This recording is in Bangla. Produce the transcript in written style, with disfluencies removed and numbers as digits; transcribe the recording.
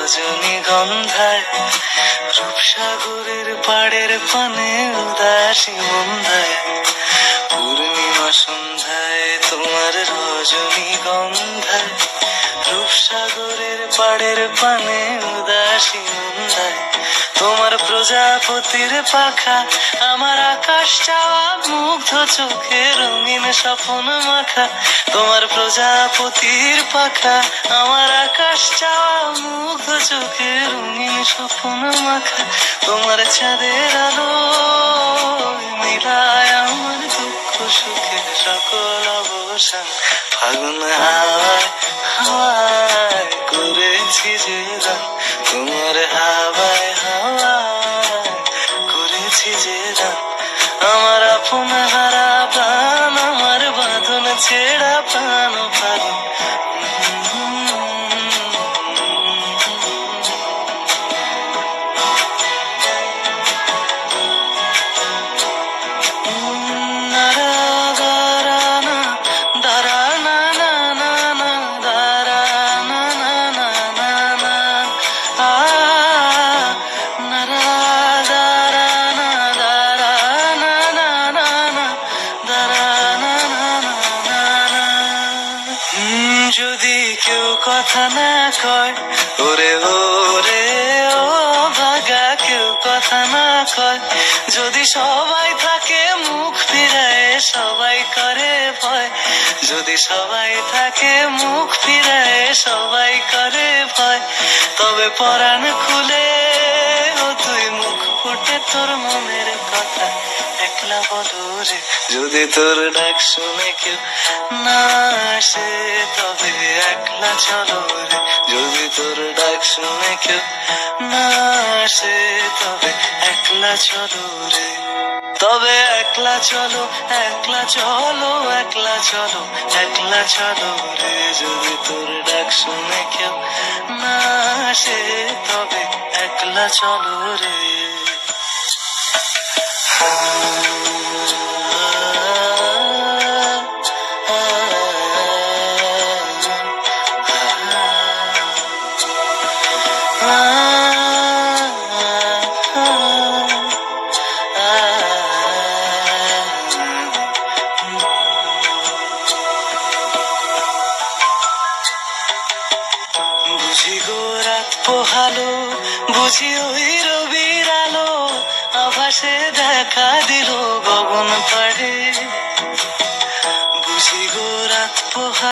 রজনীগন্ধায় রূপসাগরের পাড়ের পানে উদাসী মন্দায় পূর্ণিমা সন্ধ্যায় তোমার রজনীগন্ধায় রূপসাগরের পাড়ের পানে উদাসী মন্দায় তোমার প্রজাপতির পাখা আমার আকাশ চাওয়া মুগ্ধ চোখে রঙিন স্বপ্ন মাখা তোমার প্রজাপতির পাখা আমার আকাশ চাওয়া মুগ্ধ চোখে রঙিন স্বপ্ন মাখা তোমার চাঁদের আলো মিলায় আমার দুঃখ সুখে সকল অবসান ফাগুন হাওয়ায় হাওয়ায় করেছি যে দান তোমার হাওয়ায় হাওয়ায় করেছি যে দান আমার আপন হারা প্রাণ আমার বাঁধন ছেড়া প্রাণ ফাগুন যদি কেউ কথা না কয় ওরে ওরে ও ভাগা কেউ কথা না কয় যদি সবাই থাকে মুখ ফিরায় সবাই করে ভয় যদি সবাই থাকে মুখ ফিরায় সবাই করে ভয় তবে পরাণ খুলে ও তুই মুখ ফুটে তোর মনের কথা একলা বলো রে যদি তোর ডাক শুনে কেউ না আসে তবে একলা চলো রে যদি তোর ডাক শুনে কেউ না আসে তবে একলা চলো রে তবে একলা চলো একলা চলো একলা চলো একলা চলো রে যদি তোর ডাক শুনে কেউ না আসে তবে একলা চলো রে বুঝি গো রাত পোহালো বুঝি ওই রবির আলো আভাসে দেখা দিল গগন পাড়ে বুঝি গো রাত পোহালো